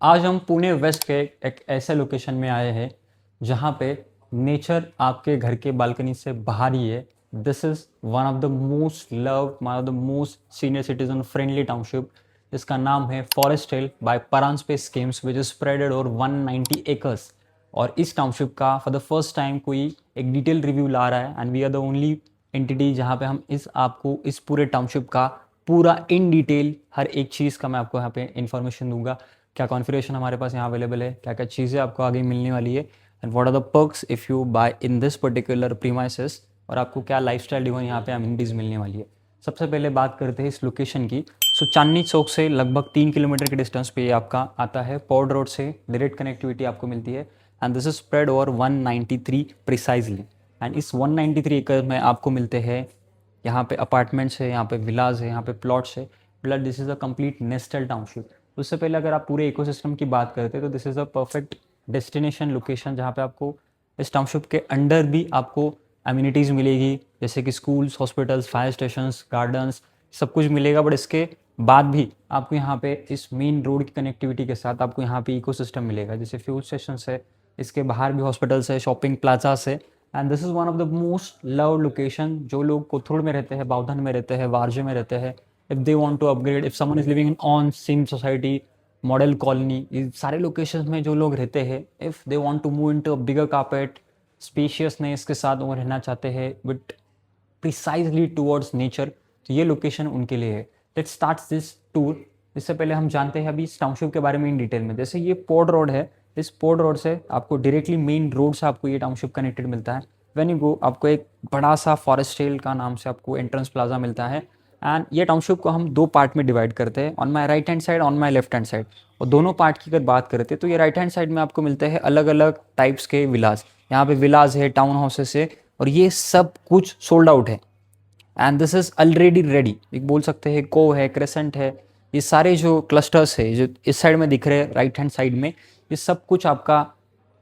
आज हम पुणे वेस्ट के एक ऐसे लोकेशन में आए हैं जहाँ पे नेचर आपके घर के बालकनी से बाहर ही है। This is one of the most love, one of the most senior citizen friendly township. इसका नाम है फॉरेस्ट हिल बाय परान space schemes which is spreaded over 190 acres. और इस टाउनशिप का फॉर द फर्स्ट टाइम कोई एक डिटेल रिव्यू ला रहा है and we are the only entity जहाँ पे हम आपको इस पूरे टाउनशिप का पूरा इन डिटेल हर एक चीज़ का मैं आपको यहाँ पे इन्फॉर्मेशन दूंगा। क्या कॉन्फ़िगरेशन हमारे पास यहाँ अवेलेबल है, क्या क्या चीज़ें आपको आगे मिलने वाली है and what are the perks if you buy in this particular premises, और आपको क्या लाइफस्टाइल डिवाइन यहाँ पे अम्यूनिटीज़ मिलने वाली है। सबसे पहले बात करते हैं इस लोकेशन की। सो चांदनी चौक से लगभग 3 किलोमीटर के डिस्टेंस पे ये आपका आता है। पॉड रोड से डायरेक्ट कनेक्टिविटी आपको मिलती है and this is spread over 193 precisely. And इस 193 एकड़ में आपको मिलते हैं यहाँ पे अपार्टमेंट्स है, यहाँ पे विलाज है, यहाँ पे प्लॉट्स है। मतलब this is a complete Nestlé township. उससे पहले अगर आप पूरे इकोसिस्टम की बात करते हैं तो this is a perfect destination location जहाँ पे आपको इस टाउनशिप के अंडर भी आपको अम्यूनिटीज़ मिलेगी, जैसे कि schools, hospitals, fire stations, gardens, सब कुछ मिलेगा। बट इसके बाद भी आपको यहाँ पे इस मेन रोड की कनेक्टिविटी के साथ आपको यहाँ पे इकोसिस्टम मिलेगा, जैसे फ्यूल स्टेशन है, इसके बाहर भी हॉस्पिटल्स है, शॉपिंग प्लाजास है। And this is one of the most love location. जो लोग कोथरूड में रहते हैं, बाउधन में रहते हैं, वारजे में रहते हैं, if they want to upgrade, if someone is living in on सिम सोसाइटी, मॉडल कॉलोनी, ये सारे लोकेशंस में जो लोग रहते हैं, if they want to move into a bigger carpet spaciousness के साथ वो रहना चाहते हैं बट प्रिसाइजली टूवर्ड्स नेचर, तो ये लोकेशन उनके लिए है। Let's start this tour. इससे पहले हम जानते हैं अभी इस टाउनशिप के बारे में इन डिटेल में। जैसे ये पोर्ट रोड है, इस पोर्ट रोड से आपको डायरेक्टली मेन रोड से आपको ये टाउनशिप कनेक्टेड मिलता है। व्हेन यू गो, आपको एक बड़ा सा फॉरेस्ट हिल का नाम से आपको एंट्रेंस प्लाजा मिलता है। एंड ये टाउनशिप को हम दो पार्ट में डिवाइड करते हैं, on my right hand side, on my left hand side. और दोनों पार्ट की अगर बात करते हैं तो ये राइट हैंड साइड में आपको मिलते हैं अलग अलग टाइप्स के विलाज। यहाँ पे विलाज है, टाउन हाउसेस है, और ये सब कुछ सोल्ड आउट है and this is already ready. एक बोल सकते हैं को है, क्रेसेंट है, ये सारे जो क्लस्टर्स है जो इस साइड में दिख रहे हैं राइट हैंड साइड में, ये सब कुछ आपका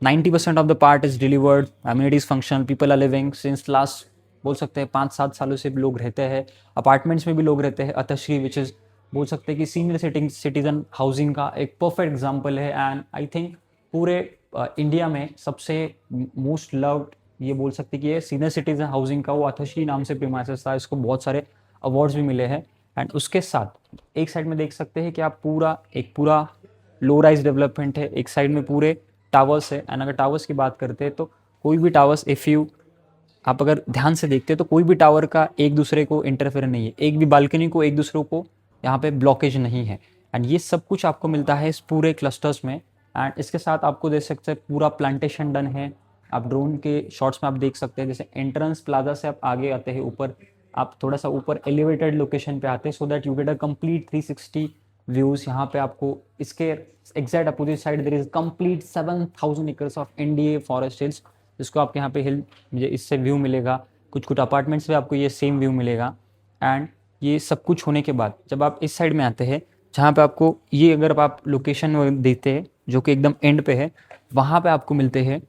90% of the part is delivered, amenities functional, people are living since last बोल सकते हैं 5-7 सालों से भी लोग रहते हैं। अपार्टमेंट्स में भी लोग रहते हैं। अतश्री विच इज़ बोल सकते हैं कि सीनियर सिटीजन हाउसिंग का एक परफेक्ट एग्जाम्पल है। एंड आई थिंक पूरे इंडिया में सबसे मोस्ट लव्ड ये बोल सकते हैं कि ये सीनियर सिटीजन हाउसिंग का वो अतश्री नाम से प्रीमाइसेस था। इसको बहुत सारे अवार्ड्स भी मिले हैं। एंड उसके साथ एक साइड में देख सकते हैं कि आप पूरा लो राइज डेवलपमेंट है, एक साइड में पूरे टावर्स है। एंड अगर टावर्स की बात करते हैं तो कोई भी टावर्स इफ़ यू आप अगर ध्यान से देखते हैं तो कोई भी टावर का एक दूसरे को इंटरफेयर नहीं है, एक भी बालकनी को एक दूसरे को यहाँ पे ब्लॉकेज नहीं है। एंड ये सब कुछ आपको मिलता है इस पूरे क्लस्टर्स में। एंड इसके साथ आपको देख सकते हैं पूरा प्लांटेशन डन है। आप ड्रोन के शॉट्स में आप देख सकते हैं, जैसे एंट्रेंस प्लाजा से आप आगे आते हैं ऊपर, आप थोड़ा सा ऊपर एलिवेटेड लोकेशन पे आते हैं so that you get a complete 360 views. यहाँ पे आपको इसके exact opposite side there is complete 7,000 acres of NDA forest hills, जिसको आपके यहाँ पे हिल मुझे इससे व्यू मिलेगा। कुछ कुछ अपार्टमेंट्स पे आपको ये सेम व्यू मिलेगा। एंड ये सब कुछ होने के बाद जब आप इस साइड में आते हैं जहाँ पे आपको ये अगर आप लोकेशन देखते हैं जो कि एकदम एंड पे है, वहाँ पे आपको मिलते हैं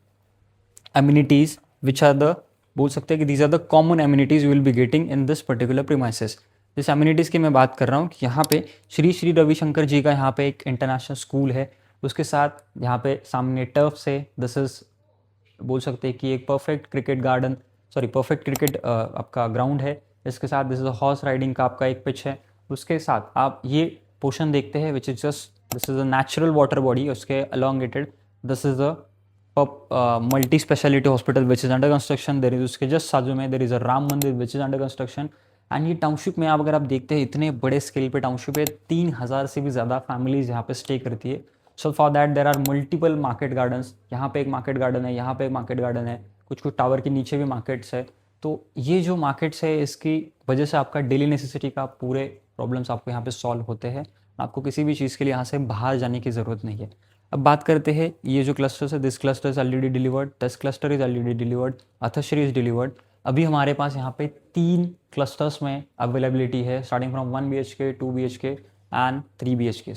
अम्यूनिटीज़ विच आर द बोल सकते हैं कि these are the common amenities you will be getting in this particular premises. जिस अम्यूनिटीज़ की मैं बात कर रहा हूँ कि यहाँ पे श्री श्री रविशंकर जी का यहाँ पे एक इंटरनेशनल स्कूल है, उसके साथ यहाँ पे सामने टर्फ से दिस इज़ बोल सकते हैं कि एक perfect cricket garden, sorry perfect cricket आपका ग्राउंड है। इसके साथ दिस इज हॉर्स राइडिंग का आपका एक पिच है। उसके साथ आप ये पोर्शन देखते हैं which is just this is a natural water body, उसके elongated this is a multi speciality hospital which is under construction. There is उसके जस्ट साजू में there is a Ram Mandir which is under construction. And ये township में आप अगर आप देखते हैं इतने बड़े स्केल पे टाउनशिप है, 3,000 से भी ज़्यादा फैमिलीज यहाँ पे स्टे करती है। So for that there are multiple market gardens. यहाँ पे एक मार्केट गार्डन है, यहाँ पे एक मार्केट गार्डन है, कुछ कुछ टावर के नीचे भी मार्केट्स है। तो ये जो मार्केट्स है इसकी वजह से आपका डेली नेसेसिटी का पूरे प्रॉब्लम्स आपको यहाँ पे सॉल्व होते हैं। आपको किसी भी चीज़ के लिए यहाँ से बाहर जाने की ज़रूरत नहीं है। अब बात करते हैं ये जो क्लस्टर्स है, this cluster is already delivered, this cluster is already delivered, Athashri is delivered. अभी हमारे पास यहाँ पे 3 क्लस्टर्स में अवेलेबिलिटी है, starting from 1 BHK, 2 BHK and 3 BHK।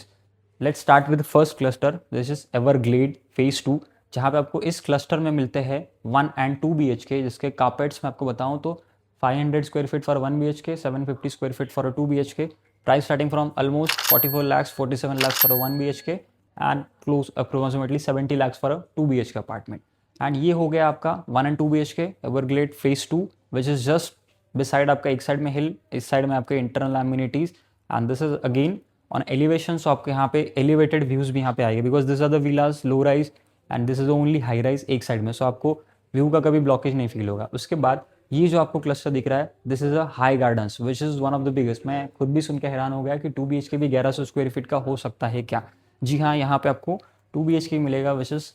Let's start with first cluster, this is Everglade phase 2, जहाँ पे आपको इस क्लस्टर में मिलते हैं 1 एंड 2 BHK, जिसके कार्पेट्स मैं आपको बताऊँ तो 500 square feet for 1 BHK, 750 square feet for 2 BHK, price starting from almost 44 lakhs 47 lakhs for 1 BHK and close approximately 70 lakhs for a 2 BHK apartment. And ये हो गया आपका 1 and 2 BHK Everglade phase 2 which is just beside आपका, एक side में hill, इस side में आपके internal amenities. And this is again on elevation, सो आपके यहाँ पे एलिवेटेड व्यूज भी यहाँ पे आएंगे because this are the villas low rise and this is only high rise एक साइड में, सो आपको व्यू का कभी ब्लॉकेज नहीं फील होगा. उसके बाद ये जो आपको क्लस्टर दिख रहा है, this is a high gardens which is one of the biggest. मैं खुद भी सुन के हैरान हो गया कि 2 BHK भी 1100 स्क्वायर फीट का हो सकता है क्या. जी हाँ, यहाँ पे आपको 2 BHK मिलेगा विच इज़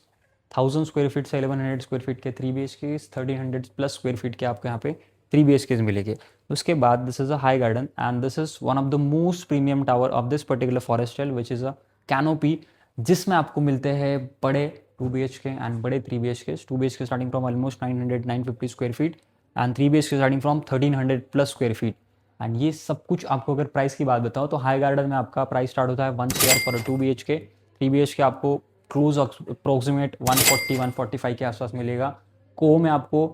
1000 स्क्वायर फीट से 1100 स्क्वायर फीट के 3 BHK, 1300 प्लस स्क्वायर फीट के आपको यहाँ पे 3 BHK मिलेंगे. उसके बाद this is a high garden and this is one of the most premium tower of this particular forest style which is a canopy, जिसमें आपको मिलते हैं बड़े 2 BHK एंड बड़े 3 BHK. 2 BHK starting from almost 900-950 square feet and 3 BHK starting from 1300 plus square feet. And ये सब कुछ आपको अगर प्राइस की बात बताओ तो हाई गार्डन में आपका प्राइस स्टार्ट होता है 1 CR फॉर 2 BHK. 3 BHK आपको क्लोज अप्रोक्सीमेट 140-145 के आसपास मिलेगा. को में आपको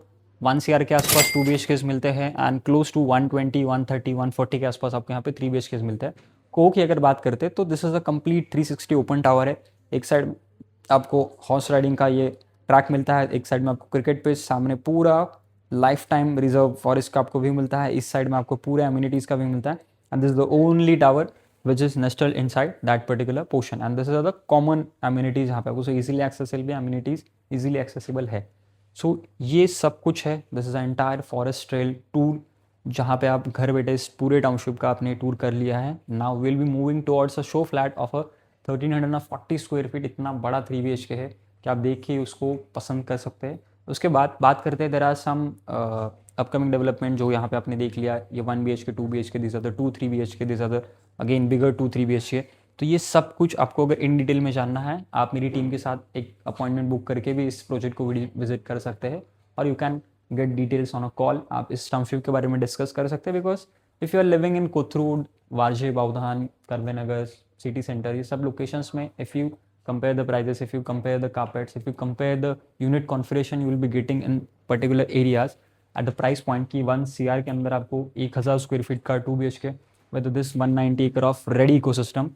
1 CR के आसपास 2 BHK मिलते हैं एंड क्लोज टू 120, 130, 140 के आसपास आपको यहाँ पे 3 BHK मिलते हैं. को की अगर बात करते हैं तो this is a complete 360 open tower है. एक साइड आपको हॉर्स राइडिंग का ये ट्रैक मिलता है, एक साइड में आपको क्रिकेट पिच, सामने पूरा लाइफ टाइम रिजर्व फॉरेस्ट का आपको व्यू मिलता है, इस साइड में आपको पूरे एम्यूनिटीज़ का व्यू मिलता है. And this is the only tower which is Nestlé in side that particular portion and this is the common amenities यहाँ पे आपको इजीली एक्सेसिबल भी एम्यूनिटीज़ इजीली एक्सेसिबल है. सो ये सब कुछ है. This is entire forest trail tour जहाँ पे आप घर बैठे इस पूरे टाउनशिप का आपने टूर कर लिया है. Now will be moving towards a show flat of a 1340 square feet. इतना बड़ा 3 BHK है कि आप देख के उसको पसंद कर सकते हैं. उसके बाद बात करते हैं there are some upcoming development जो यहाँ पे आपने देख लिया. ये 1 BHK, 2 BHK, this are the 2 3 BHK, this are the again bigger 2 3 BHK. तो ये सब कुछ आपको अगर इन डिटेल में जानना है, आप मेरी टीम के साथ एक अपॉइंटमेंट बुक करके भी इस प्रोजेक्ट को विजिट कर सकते हैं और you can get details on a call. आप इस टाउनशिप के बारे में डिस्कस कर सकते हैं because if you are living in Kothrud, Warje, Bavdhan, Karvenagar, city centre, ये सब लोकेशंस में if you compare the prices, if you compare the carpets, if you compare the unit configuration you will be getting in particular areas at the price point की 1 CR के अंदर आपको 1000 square feet का 2 BHK with this 190 acre of ready ecosystem.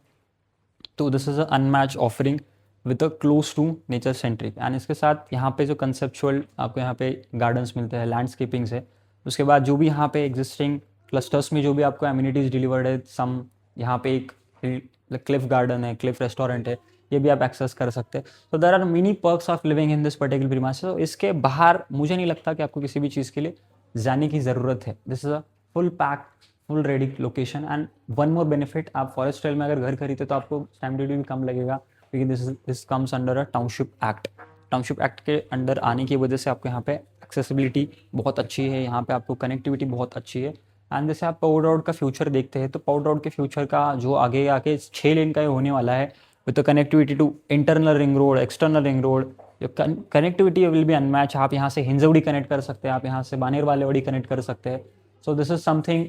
तो this is a unmatch offering with a close to nature centric. And इसके साथ यहाँ पे जो कंसेप्चुअल आपको यहाँ पे गार्डन्स मिलते हैं, लैंडस्केपिंग्स है. उसके बाद जो भी यहाँ पे एग्जिस्टिंग क्लस्टर्स में जो भी आपको एम्यूनिटीज़ डिलीवर्ड है, सम यहाँ पे एक क्लिफ गार्डन है, क्लिफ रेस्टोरेंट है, ये भी आप एक्सेस कर सकते हैं. तो there are mini perks of living in this particular premise. तो इसके बाहर मुझे नहीं लगता कि आपको किसी भी चीज़ के लिए जाने की ज़रूरत है. This is a full pack, full ready location. And one more benefit, आप फॉरेस्ट ट्रेल में अगर घर खरीदते तो आपको स्टैम्प ड्यूटी भी कम लगेगा क्योंकि this comes under a township act. Township act के अंडर आने की वजह से आपको यहाँ पे एक्सेसिबिलिटी बहुत अच्छी है, यहाँ पे आपको कनेक्टिविटी बहुत अच्छी है. एंड जैसे आप पाउडर रोड का फ्यूचर देखते हैं तो पाउडर रोड के फ्यूचर का जो आगे आके 6 लेन का होने वाला है with the connectivity to internal ring road, external ring road, connectivity will be unmatch. आप यहाँ से हिंजवड़ी कनेक्ट कर सकते हैं, आप यहाँ से बानेर वालेवाड़ी कनेक्ट कर सकते हैं. So this is something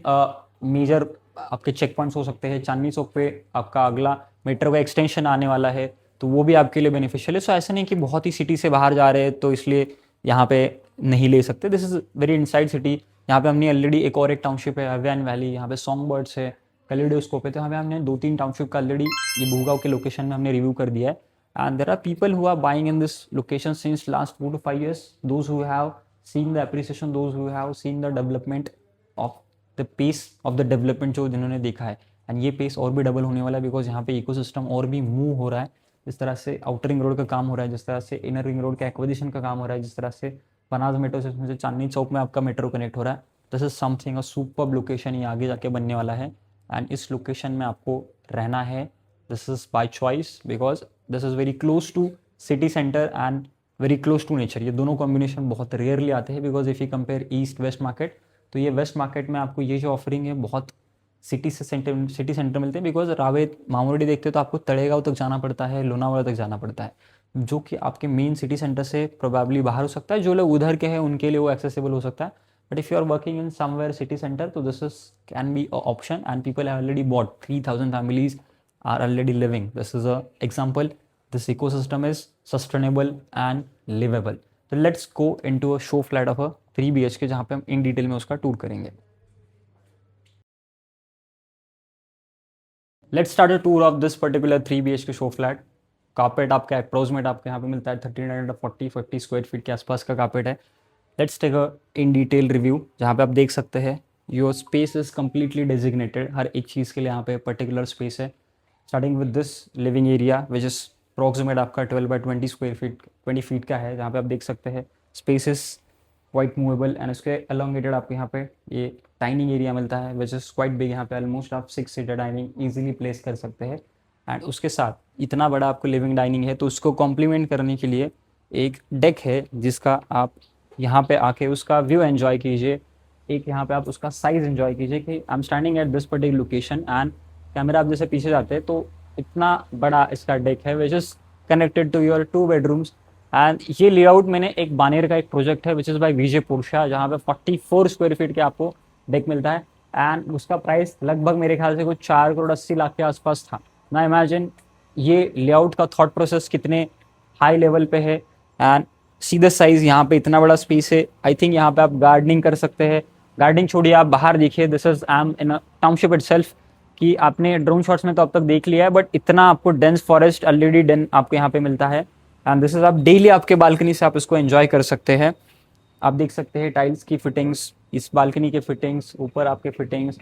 major आपके चेक पॉइंट्स हो सकते हैं. चांदनी चौक पे आपका अगला मेट्रो का एक्सटेंशन आने वाला है तो वो भी आपके लिए बेनिफिशियल है. सो ऐसा नहीं कि बहुत ही सिटी से बाहर जा रहे हैं तो इसलिए यहाँ पे नहीं ले सकते. This is very inside city. यहाँ पे हमने ऑलरेडी एक और एक टाउनशिप है हवेन वैली, यहाँ पे सॉन्ग बर्ड्स है, कैलिडोस्कोप है. तो यहाँ पे हमने 2-3 टाउनशिप का ऑलरेडी ये भूगांव के लोकेशन में हमने रिव्यू कर दिया है. And there are people who are buying in this location since last 4 to 5 years. Those who have seen the appreciation, those who have seen the development of the pace of the development जो जिन्होंने देखा है. And ये pace और भी double होने वाला है बिकॉज यहाँ पे इकोसिस्टम और भी मूव हो रहा है. जिस तरह से आउटर रिंग रोड का काम हो रहा है, जिस तरह से इनर रिंग रोड का एक्विजिशन का काम हो रहा है, जिस तरह से बनास मेट्रो स्टेशन से चांदनी चौक में आपका मेट्रो कनेक्ट हो रहा है, this is something a superb location. ये आगे जाके बनने वाला है एंड इस लोकेशन में आपको रहना है. This is by choice because this is very close to city centre and very close to nature. ये दोनों कॉम्बिनेशन बहुत रेयरली आते हैं because if you compare east west market तो ये वेस्ट मार्केट में आपको ये जो ऑफरिंग है बहुत सिटी सेंटर मिलते हैं. बिकॉज रावेत मामूडी देखते तो आपको तड़ेगांव तक जाना पड़ता है, लोनावाला तक जाना पड़ता है, जो कि आपके मेन सिटी सेंटर से प्रोबेबली बाहर हो सकता है. जो लोग उधर के हैं उनके लिए वो एक्सेसिबल हो सकता है. But if you are working in somewhere city centre तो this is can be a option and people have already bought. 3000 families are already living. This is a example. This ecosystem is sustainable and livable. So let's go into a show flat of a 3 BHK जहाँ पे हम in detail में उसका tour करेंगे. Let's start a tour of this particular 3 BHK show flat. Carpet आपका approximate आपके यहाँ पे मिलता है 1340 स्क्वायर फीट के आसपास का कार्पेट है। Let's take a in detail review, जहाँ पे आप देख सकते हैं your space is completely designated. हर एक चीज़ के लिए यहाँ पे पर्टिकुलर स्पेस है। Starting with this living area which is approximate आपका 12 बाय 20 स्क्वायर फीट 20 फीट का है, जहाँ पे आप देख सकते हैं स्पेसिस क्वाइट मूवेबल। एंड उसके अलोंगेटेड आपको यहाँ पे ये डाइनिंग एरिया मिलता है विच इज़ क्वाइट बिग। यहाँ पे ऑलमोस्ट आप 6 सीटर डाइनिंग ईजिली प्लेस कर सकते हैं। एंड उसके साथ इतना बड़ा आपको लिविंग डाइनिंग है, तो उसको कॉम्प्लीमेंट करने के लिए एक डेक है जिसका आप यहाँ पे आके उसका व्यू एंजॉय कीजिए। एक यहाँ पे आप उसका साइज एंजॉय कीजिए कि I am standing at this particular location and camera आप जैसे पीछे जाते हैं तो इतना बड़ा इसका डेक है which is connected to your 2 bedrooms. And ये लेआउट मैंने एक बानेर का एक प्रोजेक्ट है विच इज़ बाय विजय पुरुषा, जहाँ पे 44 स्क्वायर फीट के आपको डेक मिलता है। एंड उसका प्राइस लगभग मेरे ख्याल से कुछ 4 करोड़ 80 लाख के आसपास था। ना इमेजिन ये लेआउट का थॉट प्रोसेस कितने हाई लेवल पे है। एंड सीधा साइज यहाँ पे इतना बड़ा स्पेस है। आई थिंक यहाँ पे आप गार्डनिंग कर सकते हैं। गार्डनिंग छोड़िए, आप बाहर देखिए, this is I am in township itself, कि आपने ड्रोन शॉट्स में तो अब तक देख लिया है, बट इतना आपको डेंस फॉरेस्ट ऑलरेडी डेन आपको यहाँ पे मिलता है। एंड दिस इज आप डेली आपके बालकनी से आप इसको एंजॉय कर सकते हैं। आप देख सकते हैं टाइल्स की फिटिंग्स, इस बालकनी के फिटिंग्स, ऊपर आपके फिटिंग्स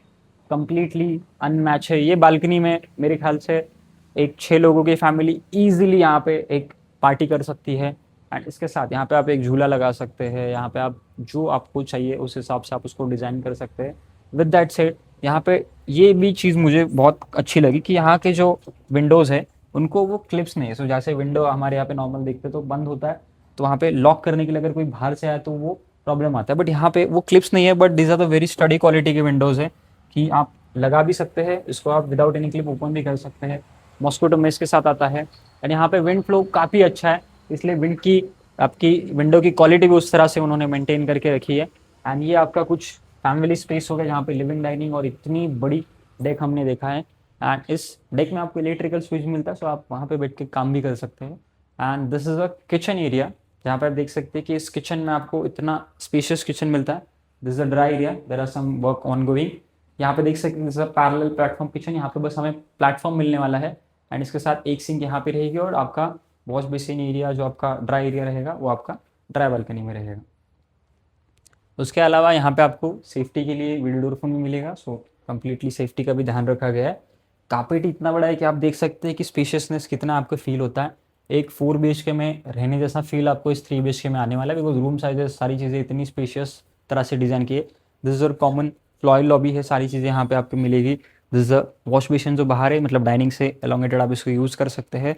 कंप्लीटली अनमैच है। ये बालकनी में मेरे ख्याल से एक 6 लोगों की फैमिली इजीली यहाँ पे एक पार्टी कर सकती है। एंड इसके साथ यहाँ पे आप एक झूला लगा सकते हैं। यहाँ पे आप जो आपको चाहिए उस हिसाब से आप उसको डिज़ाइन कर सकते हैं। विद दैट सेड, यहाँ पे ये भी चीज़ मुझे बहुत अच्छी लगी कि यहाँ के जो विंडोज़ है उनको वो क्लिप्स नहीं है। सो जैसे विंडो हमारे यहाँ पे नॉर्मल देखते तो बंद होता है, तो वहाँ पे लॉक करने के लिए अगर कोई बाहर से आए तो वो प्रॉब्लम आता है, बट यहाँ पे वो क्लिप्स नहीं है। But this are the very sturdy quality के विंडोज़ है कि आप लगा भी सकते हैं इसको, आप विदाउट एनी क्लिप ओपन भी कर सकते हैं। मॉस्किटो मेश के साथ आता है। एंड यहाँ पे विंड फ्लो काफ़ी अच्छा है, इसलिए विंड की आपकी विंडो की क्वालिटी भी उस तरह से उन्होंने मेंटेन करके रखी है। एंड ये आपका कुछ फैमिली स्पेस हो गया जहाँ पे लिविंग डाइनिंग और इतनी बड़ी डेक हमने देखा है। एंड इस डेक में आपको इलेक्ट्रिकल स्विच मिलता है, सो आप वहाँ पे बैठ के काम भी कर सकते हैं। And this is a kitchen area, जहाँ पे आप देख सकते हैं कि इस किचन में आपको इतना स्पेशियस किचन मिलता है। This is a dry area, there are some work ongoing. यहाँ पे देख सकते हैं this is a parallel platform kitchen, यहाँ पे बस हमें प्लेटफॉर्म मिलने वाला है। एंड इसके साथ एक सिंक यहाँ पे रहेगी और आपका वॉश बेसिन एरिया जो आपका ड्राई एरिया रहेगा वो आपका ड्राई बालकनी में रहेगा। उसके अलावा यहाँ पे आपको सेफ्टी के लिए विंडो डोर भी मिलेगा, सो कम्प्लीटली सेफ्टी का भी ध्यान रखा गया है। कार्पेट इतना बड़ा है कि आप देख सकते हैं कि स्पेशियसनेस कितना आपको फील होता है। एक 4 BHK में रहने जैसा फील आपको इस 3 BHK में आने वाला है, बिकॉज रूम साइजेस सारी चीज़ें इतनी स्पेशियस तरह से डिज़ाइन की है। दिस इज और कॉमन फ्लोर लॉबी है, सारी चीज़ें यहाँ पे आपको मिलेगी। This is a wash basin जो बाहर है, मतलब डाइनिंग से एलोंगेटेड आप इसको यूज़ कर सकते हैं।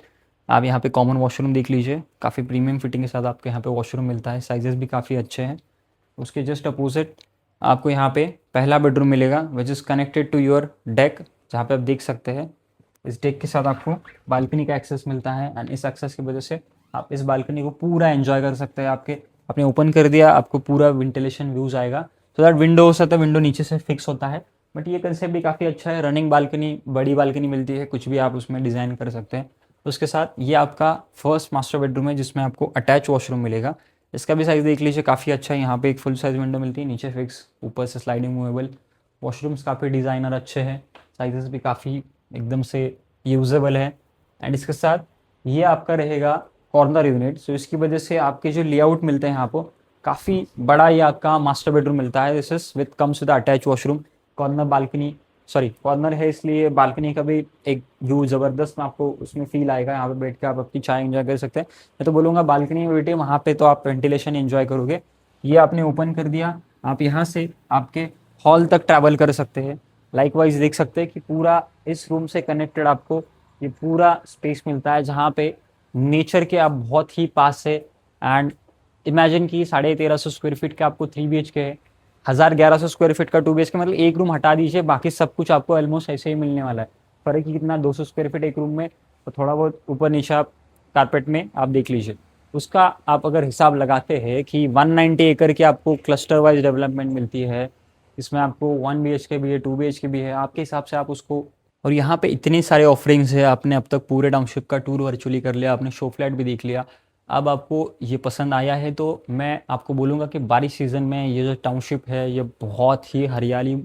आप यहाँ पे कॉमन वॉशरूम देख लीजिए, काफ़ी प्रीमियम फिटिंग के साथ आपको यहाँ पे वॉशरूम मिलता है, साइजेस भी काफ़ी अच्छे हैं। उसके जस्ट अपोजिट आपको यहाँ पे पहला बेडरूम मिलेगा which is connected to your deck, जहाँ पे आप देख सकते हैं इस डेक के साथ आपको बालकनी का एक्सेस मिलता है। एंड इस एक्सेस की वजह से आप इस बालकनी को पूरा एंजॉय कर सकते हैं। आपके आपने ओपन कर दिया, आपको पूरा वेंटिलेशन व्यूज़ आएगा। सो दैट विंडो हो सकता है विंडो नीचे से फिक्स होता है, बट ये कंसेप्ट भी काफ़ी अच्छा है। रनिंग बालकनी, बड़ी बालकनी मिलती है, कुछ भी आप उसमें डिज़ाइन कर सकते हैं। उसके साथ ये आपका फर्स्ट मास्टर बेडरूम है जिसमें आपको अटैच वॉशरूम मिलेगा। इसका भी साइज़ देख लीजिए, काफ़ी अच्छा है। यहाँ पे एक फुल साइज़ विंडो मिलती है, नीचे फिक्स, ऊपर से स्लाइडिंग मूवेबल। वॉशरूम्स काफ़ी डिज़ाइनर अच्छे हैं, साइजेस भी काफ़ी एकदम से यूजेबल है। एंड इसके साथ ये आपका रहेगा कॉर्नर यूनिट, सो इसकी वजह से आपके जो लेआउट मिलते हैं यहाँ पर काफ़ी बड़ा ये आपका मास्टर बेडरूम मिलता है। This is with comes with attach washroom. Corner balcony, sorry corner है इसलिए बालकनी का भी एक व्यू ज़बरदस्त आपको उसमें फील आएगा। यहाँ पे बैठ के आप अपनी चाय एंजॉय कर सकते हैं। मैं तो बोलूँगा बालकनी में बैठे, वहाँ पे तो आप वेंटिलेशन एंजॉय करोगे। ये आपने ओपन कर दिया, आप यहाँ से आपके हॉल तक ट्रैवल कर सकते हैं। लाइकवाइज देख सकते हैं कि पूरा इस रूम से कनेक्टेड आपको ये पूरा स्पेस मिलता है, जहाँ पे नेचर के आप बहुत ही पास से। एंड इमेजिन कि 1350 स्क्वायर फीट का आपको 3 BHK है, 1100 स्क्वायर फीट का 2 BHK, मतलब एक रूम हटा दीजिए, बाकी सब कुछ आपको ऑलमोस्ट ऐसे ही मिलने वाला है। फर्क ही कितना, 200 स्क्वायर फीट एक रूम में, तो थोड़ा बहुत ऊपर नीचे आप कारपेट में आप देख लीजिए। उसका आप अगर हिसाब लगाते हैं कि 190 एकड़ की आपको क्लस्टर वाइज डेवलपमेंट मिलती है, इसमें आपको 1 BHK भी है, 2 BHK भी है, आपके हिसाब से आप उसको। और यहाँ पे इतने सारे ऑफरिंग्स है, आपने अब तक पूरे टाउनशिप का टूर वर्चुअली कर लिया, आपने शो फ्लैट भी देख लिया। अब आपको ये पसंद आया है तो मैं आपको बोलूँगा कि बारिश सीज़न में ये जो टाउनशिप है ये बहुत ही हरियाली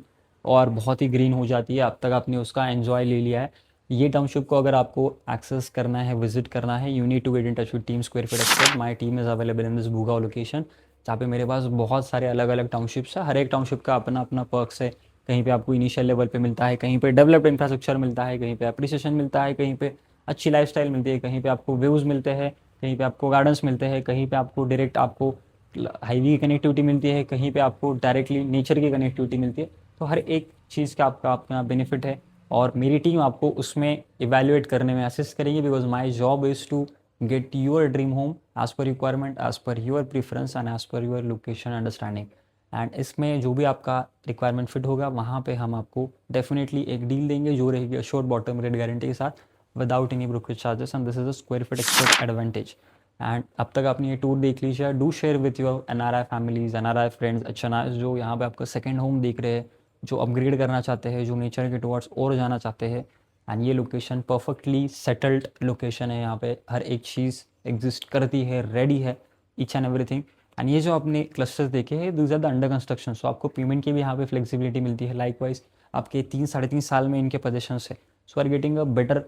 और बहुत ही ग्रीन हो जाती है। अब तक आपने उसका एंजॉय ले लिया है। ये टाउनशिप को अगर आपको एक्सेस करना है, विजिट करना है, you need to get in touch with team square feet expert. My team is available in this Bhugaon location, जहाँ पे मेरे पास बहुत सारे अलग अलग टाउनशिप्स है। हर एक टाउनशिप का अपना अपना पर्क्स है। कहीं पे आपको इनिशियल लेवल पे मिलता है, कहीं पे डेवलप्ड इंफ्रास्ट्रक्चर मिलता है, कहीं पे अप्रिसिएशन मिलता है, कहीं पे अच्छी लाइफस्टाइल मिलती है, कहीं पे आपको व्यूज़ मिलते हैं, कहीं पे आपको गार्डन्स मिलते हैं, कहीं पे आपको डायरेक्ट आपको हाईवे की कनेक्टिविटी मिलती है, कहीं पे आपको डायरेक्टली नेचर की कनेक्टिविटी मिलती है। तो हर एक चीज़ का आपका अपना बेनिफिट है, और मेरी टीम आपको उसमें इवैल्यूएट करने में असिस्ट करेगी, because my job is to get your dream home as per requirement, as per your preference and as per your location understanding. And इसमें जो भी आपका रिक्वायरमेंट फिट होगा, वहाँ पे हम आपको डेफिनेटली एक डील देंगे जो रहेगी शॉर्ट बॉटम रेट गारंटी के साथ, without any brokerage charges, and this is a square feet expert advantage. And अब तक आपने ये टूर देख लीजिए, do share with your NRI families, NRI friends, HNIs जो यहाँ पे आपका सेकेंड होम देख रहे हैं, जो अपग्रेड करना चाहते हैं, जो नेचर के टुवर्ड्स और जाना चाहते हैं। एंड ये लोकेशन परफेक्टली सेटल्ड लोकेशन है, यहाँ पे हर एक चीज़ एग्जिस्ट करती है, रेडी है, ईच एंड एवरीथिंग। एंड ये जो आपने क्लस्टर्स देखे हैं, this are the under construction, so आपको पेमेंट की भी यहाँ पे फ्लेक्सिबिलिटी मिलती है। लाइकवाइज आपके 3 साढ़े 3 साल में इनके पोजेशंस है, so are getting a better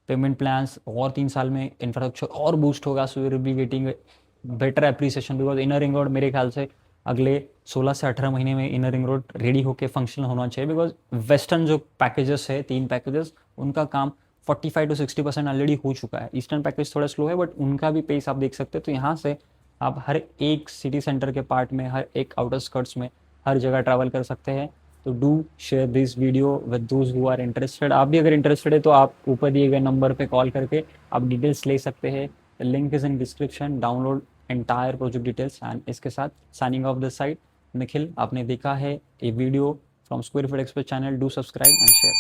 payment plans, और 3 साल में इंफ्रास्ट्रक्चर और बूस्ट होगा, so you will be getting better appreciation, because inner ring road मेरे ख्याल से अगले 16 से 18 महीने में इनर रिंग रोड रेडी होकर फंक्शनल होना चाहिए, बिकॉज वेस्टर्न जो पैकेजेस है, 3 पैकेजेस, उनका काम 45 to 60% ऑलरेडी हो चुका है। ईस्टर्न पैकेज थोड़ा स्लो है, बट उनका भी पेस आप देख सकते हैं। तो यहाँ से आप हर एक सिटी सेंटर के पार्ट में, हर एक आउटर स्कर्ट्स में, हर जगह ट्रैवल कर सकते हैं। तो do share this video with those who are interested. आप भी अगर इंटरेस्टेड है तो आप ऊपर दिए गए नंबर पे कॉल करके आप डिटेल्स ले सकते हैं। Link is in description, download entire project details. And इसके साथ signing off the site, Nikhil. आपने देखा है ये video from square feet expert channel, do subscribe and share.